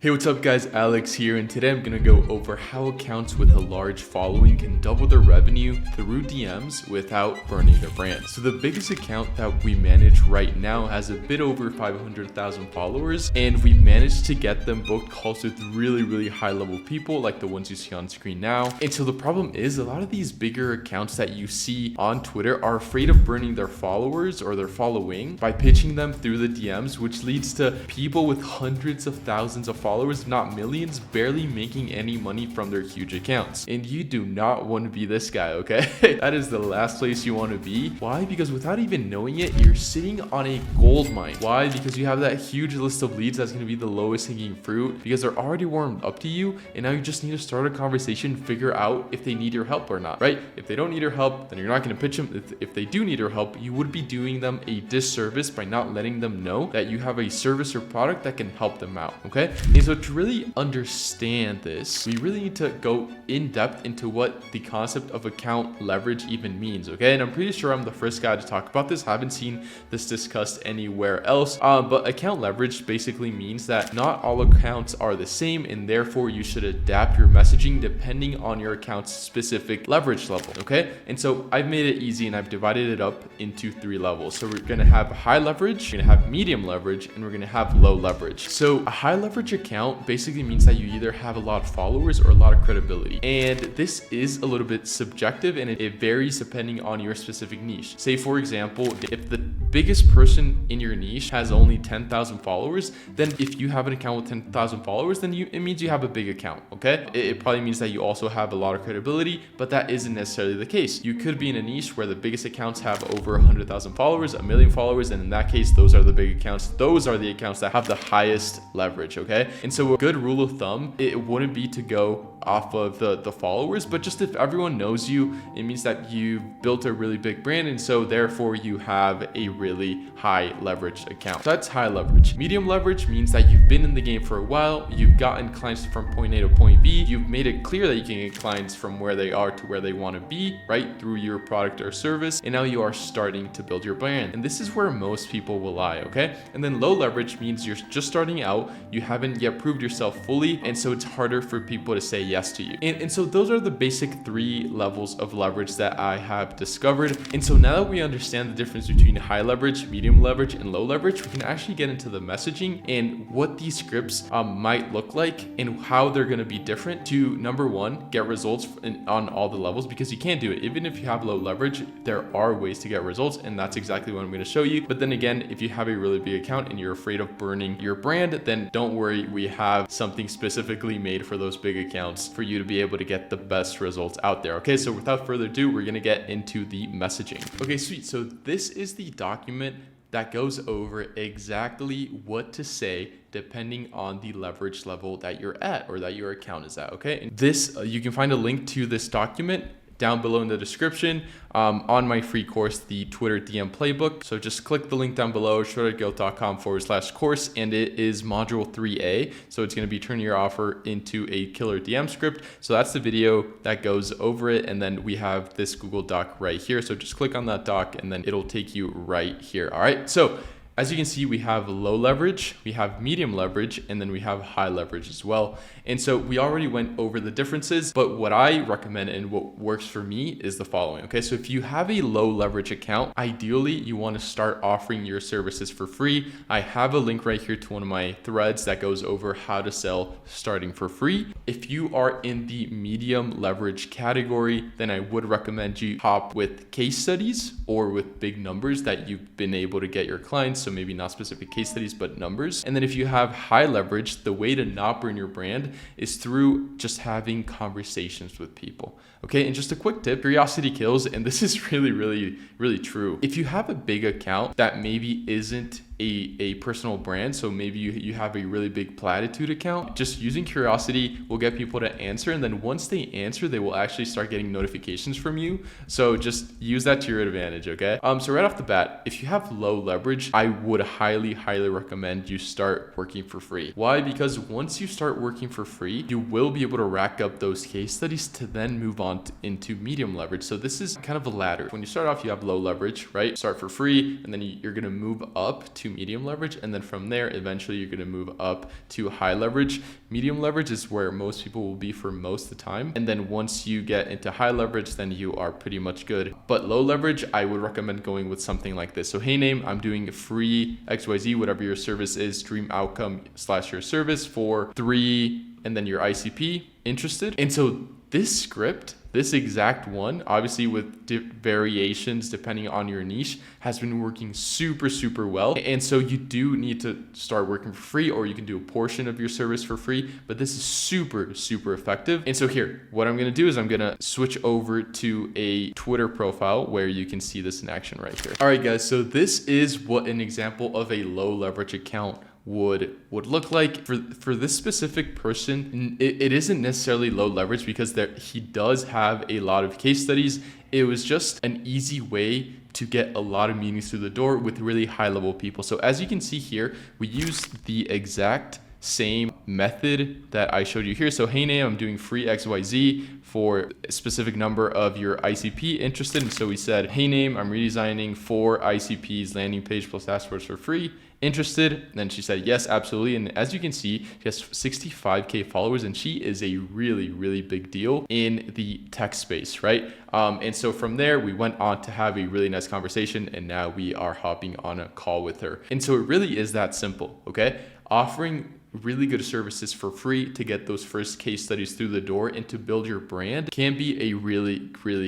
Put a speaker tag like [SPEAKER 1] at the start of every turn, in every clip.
[SPEAKER 1] Hey, what's up guys, Alex here, and today I'm gonna go over how accounts with a large following can double their revenue through DMs without burning their brand. So the biggest account that we manage right now has a bit over 500,000 followers, and we've managed to get them booked calls with really high level people like the ones you see on screen now. And so the problem is a lot of these bigger accounts that you see on Twitter are afraid of burning their followers or their following by pitching them through the DMs, which leads to people with hundreds of thousands of followers, if not millions, barely making any money from their huge accounts. And you do not want to be this guy, okay? That is the last place you want to be. Why? Because without even knowing it, you're sitting on a gold mine. Why? Because you have that huge list of leads that's going to be the lowest hanging fruit because they're already warmed up to you, and now you just need to start a conversation, figure out if they need your help or not, right? If they don't need your help, then you're not going to pitch them. If they do need your help, you would be doing them a disservice by not letting them know that you have a service or product that can help them out, okay? And so to really understand this, we really need to go in depth into what the concept of account leverage even means, okay? And I'm pretty sure I'm the first guy to talk about this. I haven't seen this discussed anywhere else, but account leverage basically means that not all accounts are the same, and therefore you should adapt your messaging depending on your account's specific leverage level, okay? And so I've made it easy and I've divided it up into 3 levels. So we're gonna have high leverage, we're gonna have medium leverage, and we're gonna have low leverage. So a high leverage account basically means that you either have a lot of followers or a lot of credibility. And this is a little bit subjective, and it varies depending on your specific niche. Say for example, if the biggest person in your niche has only 10,000 followers, then if you have an account with 10,000 followers, then it means you have a big account, okay? It probably means that you also have a lot of credibility, but that isn't necessarily the case. You could be in a niche where the biggest accounts have over 100,000 followers, 1 million followers, and in that case, those are the big accounts. Those are the accounts that have the highest leverage, okay? And so a good rule of thumb, it wouldn't be to go off of the followers, but just if everyone knows you, it means that you've built a really big brand, and so therefore you have a really high leverage account. So that's high leverage. Medium leverage means that you've been in the game for a while, you've gotten clients from point A to point B, you've made it clear that you can get clients from where they are to where they want to be, right, through your product or service, and now you are starting to build your brand. And this is where most people will lie, okay? And then low leverage means you're just starting out, you haven't yet proved yourself fully, and so it's harder for people to say yes to you. And so those are the basic 3 levels of leverage that I have discovered. And so now that we understand the difference between high leverage, medium leverage, and low leverage, we can actually get into the messaging and what these scripts might look like and how they're going to be different to, number 1, get results on all the levels, because you can't do it. Even if you have low leverage, there are ways to get results, and that's exactly what I'm going to show you. But then again, if you have a really big account and you're afraid of burning your brand, then don't worry, we have something specifically made for those big accounts for you to be able to get the best results out there. Okay, so without further ado, we're gonna get into the messaging. Okay, sweet. So this is the document that goes over exactly what to say depending on the leverage level that you're at or that your account is at. Okay, and this you can find a link to this document down below in the description on my free course, the Twitter DM Playbook. So just click the link down below, shortergrowth.com/course, and it is module 3A. So it's going to be turning your offer into a killer DM script. So that's the video that goes over it. And then we have this Google Doc right here. So just click on that doc and then it'll take you right here. All right. So as you can see, we have low leverage, we have medium leverage, and then we have high leverage as well. And so we already went over the differences, but what I recommend and what works for me is the following. Okay, so if you have a low leverage account, ideally you want to start offering your services for free. I have a link right here to one of my threads that goes over how to sell starting for free. If you are in the medium leverage category, then I would recommend you hop with case studies or with big numbers that you've been able to get your clients. So maybe not specific case studies, but numbers. And then if you have high leverage, the way to not burn your brand is through just having conversations with people. Okay, and just a quick tip, curiosity kills, and this is really true. If you have a big account that maybe isn't a personal brand, so maybe you have a really big platitude account, just using curiosity will get people to answer, and then once they answer, they will actually start getting notifications from you. So just use that to your advantage, okay? So right off the bat, if you have low leverage, I would highly recommend you start working for free. Why? Because once you start working for free, you will be able to rack up those case studies to then move on into medium leverage. So this is kind of a ladder. When you start off, you have low leverage, right? Start for free, and then you're gonna move up to to medium leverage. And then from there, eventually you're going to move up to high leverage. Medium leverage is where most people will be for most of the time. And then once you get into high leverage, then you are pretty much good. But low leverage, I would recommend going with something like this. So hey name, I'm doing free XYZ, whatever your service is, dream outcome / your service for 3, and then your ICP, interested. And so this script, this exact one, obviously with variations depending on your niche, has been working super well. And so you do need to start working for free, or you can do a portion of your service for free, but this is super effective. And so here, what I'm gonna do is I'm gonna switch over to a Twitter profile where you can see this in action right here. All right guys, so this is what an example of a low leverage account would look like for this specific person. It isn't necessarily low leverage because he does have a lot of case studies. It was just an easy way to get a lot of meetings through the door with really high level people. So as you can see here, we use the exact same method that I showed you here. So hey name, I'm doing free XYZ for a specific number of your ICP, interested. And so we said, hey name, I'm redesigning 4 ICPs landing page plus dashboards for free, interested. And then she said yes, absolutely. And as you can see, she has 65K followers, and she is a really big deal in the tech space, right? And so from there, we went on to have a really nice conversation, and now we are hopping on a call with her. And so it really is that simple, okay? Offering really good services for free to get those first case studies through the door and to build your brand can be a really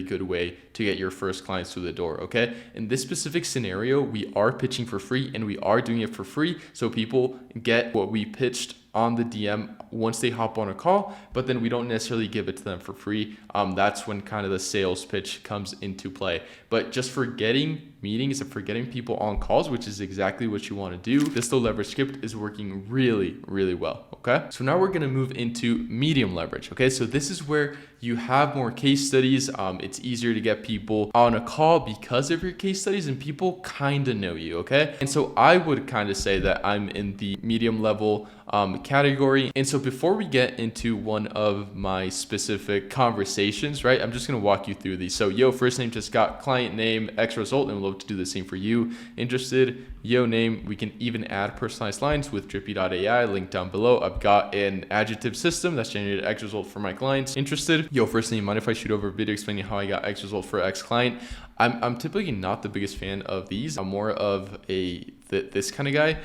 [SPEAKER 1] good way to get your first clients through the door, okay? In this specific scenario, we are pitching for free, and we are doing it for free so people get what we pitched on the DM once they hop on a call, but then we don't necessarily give it to them for free. That's when kind of the sales pitch comes into play. But just for getting meetings and for getting people on calls, which is exactly what you want to do, this low leverage script is working really well, okay? So now we're going to move into medium leverage, okay? So this is where you have more case studies. It's easier to get people on a call because of your case studies, and people kind of know you, okay? And so I would kind of say that I'm in the medium level category. And so before we get into one of my specific conversations, right, I'm just going to walk you through these. So yo, first name just got client name X result, and we'll love to do the same for you, interested. Yo name, we can even add personalized lines with drippy.ai, link down below. I've got an adjective system that's generated X result for my clients, interested. Yo, first name, mind if I shoot over a video explaining how I got X result for X client? I'm typically not the biggest fan of these. I'm more of this kind of guy.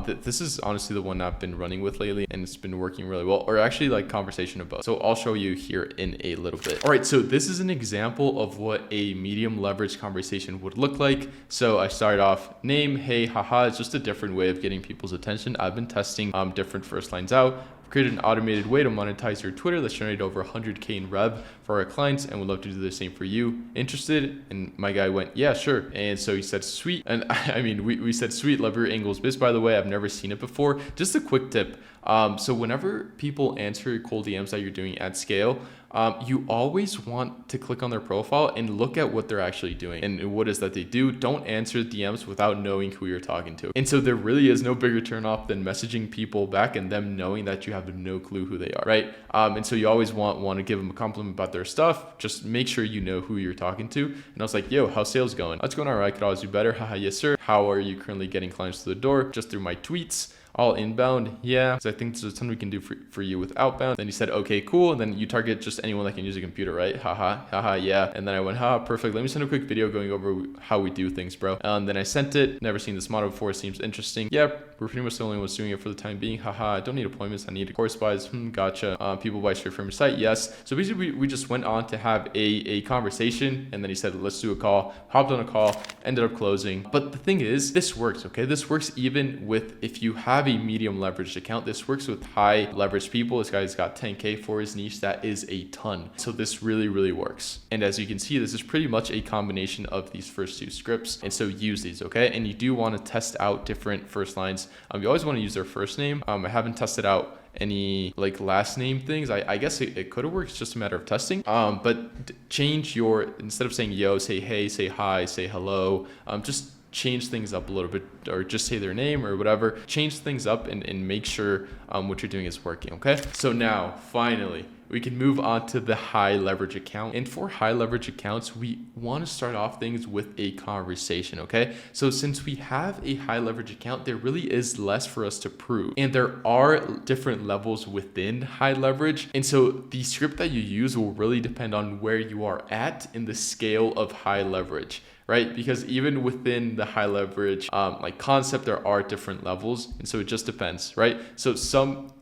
[SPEAKER 1] This is honestly the one I've been running with lately, and it's been working really well, or actually like conversation of both. So I'll show you here in a little bit. All right, so this is an example of what a medium leverage conversation would look like. So I started off name, hey, haha. It's just a different way of getting people's attention. I've been testing different first lines out. Created an automated way to monetize your Twitter that's generated over 100K in rev for our clients, and would love to do the same for you. Interested? And my guy went, yeah, sure. And so he said, sweet. And I mean, we said, sweet, love your angles biz, by the way. I've never seen it before. Just a quick tip. So whenever people answer cold DMs that you're doing at scale, you always want to click on their profile and look at what they're actually doing and what is that they do. Don't answer DMs without knowing who you're talking to. And so there really is no bigger turnoff than messaging people back and them knowing that you have no clue who they are, right? And so you always want to give them a compliment about their stuff. Just make sure you know who you're talking to. And I was like, yo, how's sales going? It's going all right. Could always do better. Haha, yes, sir. How are you currently getting clients to the door? Just through my tweets. All inbound, yeah. So I think there's a ton we can do for you with outbound. Then he said, okay, cool. And then you target just anyone that can use a computer, right? Haha, yeah. And then I went, perfect. Let me send a quick video going over how we do things, bro. And then I sent it. Never seen this model before. Seems interesting. Yep, we're pretty much the only ones doing it for the time being. Haha, I don't need appointments. I need course buys. Gotcha. People buy straight from your site. Yes. So basically, we just went on to have a conversation. And then he said, let's do a call. Hopped on a call. Ended up closing. But the thing is, this works, okay? This works even with if you have a medium leveraged account. This works with high leveraged people. This guy's got 10K for his niche. That is a ton. So this really works. And as you can see, this is pretty much a combination of these first two scripts. And so use these, okay? And you do want to test out different first lines. You always want to use their first name. I haven't tested out any like last name things. I guess it could have worked. It's just a matter of testing. But change instead of saying yo, say hey, say hi, say hello. Just change things up a little bit, or just say their name or whatever. Change things up and make sure what you're doing is working, okay? So now finally we can move on to the high leverage account. And for high leverage accounts, we want to start off things with a conversation, okay? So since we have a high leverage account, there really is less for us to prove. And there are different levels within high leverage. And so the script that you use will really depend on where you are at in the scale of high leverage, right? Because even within the high leverage like concept, there are different levels. And so it just depends, right? So some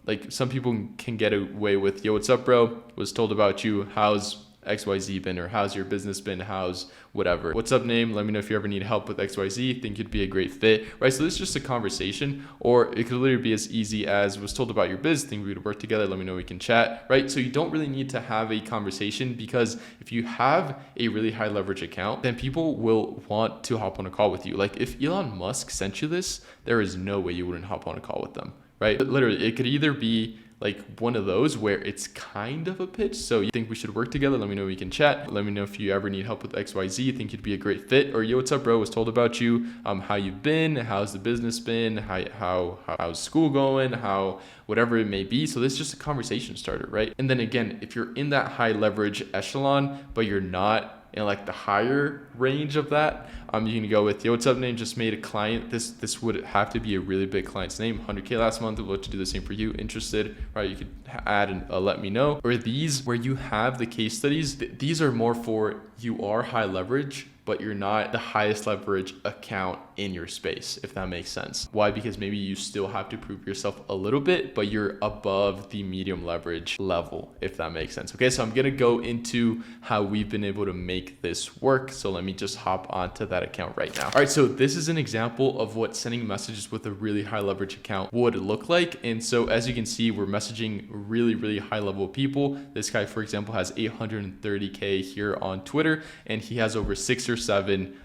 [SPEAKER 1] people can get away with, yo, what's up, bro? Was told about you. How's XYZ been? Or how's your business been? How's whatever? What's up, name? Let me know if you ever need help with XYZ. Think you'd be a great fit, right? So this is just a conversation, or it could literally be as easy as, was told about your biz, think we would work together. Let me know we can chat, right? So you don't really need to have a conversation, because if you have a really high leverage account, then people will want to hop on a call with you. Like if Elon Musk sent you this, there is no way you wouldn't hop on a call with them, right? But literally, it could either be like one of those where it's kind of a pitch. So you think we should work together? Let me know we can chat. Let me know if you ever need help with XYZ. Think you'd be a great fit. Or yo, what's up, bro? Was told about you. How you've been? How's the business been? How's school going? How whatever it may be. So this is just a conversation starter, right? And then again, if you're in that high leverage echelon, but you're not in like the higher range of that, you can go with, yo, what's up, name? Just made a client. This would have to be a really big client's name. 100K last month. I'd love to do the same for you. Interested, right? You could add and let me know. Or these where you have the case studies. These are more for, you are high leverage, but you're not the highest leverage account in your space, if that makes sense. Why? Because maybe you still have to prove yourself a little bit, but you're above the medium leverage level, if that makes sense. Okay, so I'm gonna go into how we've been able to make this work. So let me just hop onto that account right now. All right, so this is an example of what sending messages with a really high leverage account would look like. And so as you can see, we're messaging really, really high level people. This guy, for example, has 830K here on Twitter, and he has over 6 or 7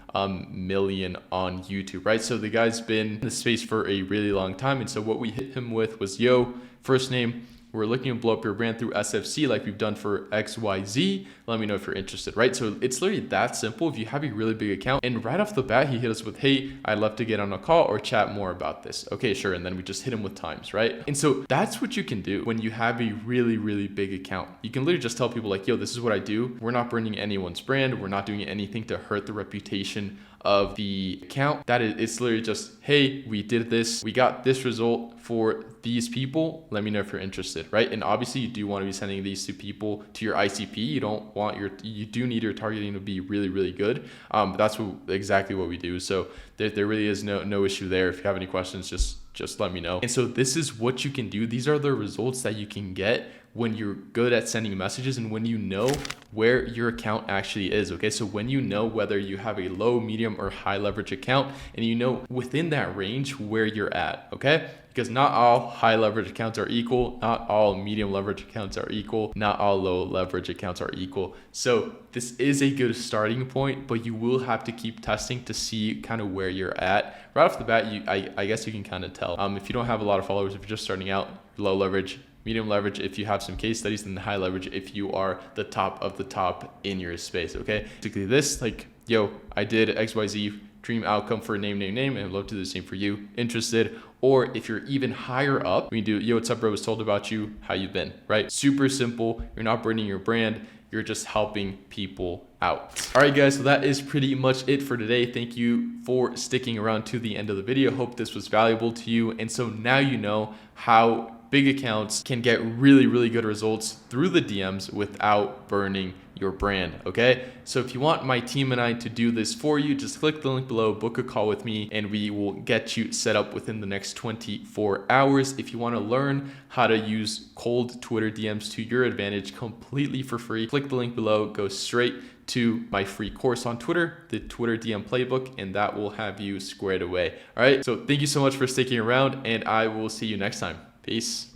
[SPEAKER 1] million on YouTube, right? So the guy's been in the space for a really long time. And so what we hit him with was, yo, first name, we're looking to blow up your brand through SFC like we've done for XYZ. Let me know if you're interested, right? So it's literally that simple if you have a really big account. And right off the bat, he hit us with, hey, I'd love to get on a call or chat more about this. Okay, sure. And then we just hit him with times, right? And so that's what you can do when you have a really, really big account. You can literally just tell people like, yo, this is what I do. We're not burning anyone's brand. We're not doing anything to hurt the reputation of the account. It's literally just, hey, we did this, we got this result for these people, let me know if you're interested, right? And obviously you do want to be sending these to people, to your ICP. You do need your targeting to be really, really good. But that's exactly what we do. So there really is no issue there. If you have any questions, just let me know. And so this is what you can do. These are the results that you can get when you're good at sending messages and when you know where your account actually is. Okay, so when you know whether you have a low, medium, or high leverage account, and you know within that range where you're at, okay? Because not all high leverage accounts are equal, not all medium leverage accounts are equal, not all low leverage accounts are equal. So this is a good starting point, but you will have to keep testing to see kind of where you're at. Right off the bat, I guess you can kind of tell. If you don't have a lot of followers, if you're just starting out, low leverage. Medium leverage if you have some case studies, and high leverage if you are the top of the top in your space, okay? Basically this, like, yo, I did XYZ, dream outcome for name, and I'd love to do the same for you. Interested? Or if you're even higher up, we do, yo, what's up, bro? Was told about you. How you been, right? Super simple. You're not burning your brand. You're just helping people out. All right, guys, so that is pretty much it for today. Thank you for sticking around to the end of the video. Hope this was valuable to you. And so now you know how big accounts can get really, really good results through the DMs without burning your brand, okay? So if you want my team and I to do this for you, just click the link below, book a call with me, and we will get you set up within the next 24 hours. If you want to learn how to use cold Twitter DMs to your advantage completely for free, click the link below, go straight to my free course on Twitter, the Twitter DM playbook, and that will have you squared away. All right, so thank you so much for sticking around, and I will see you next time. Peace.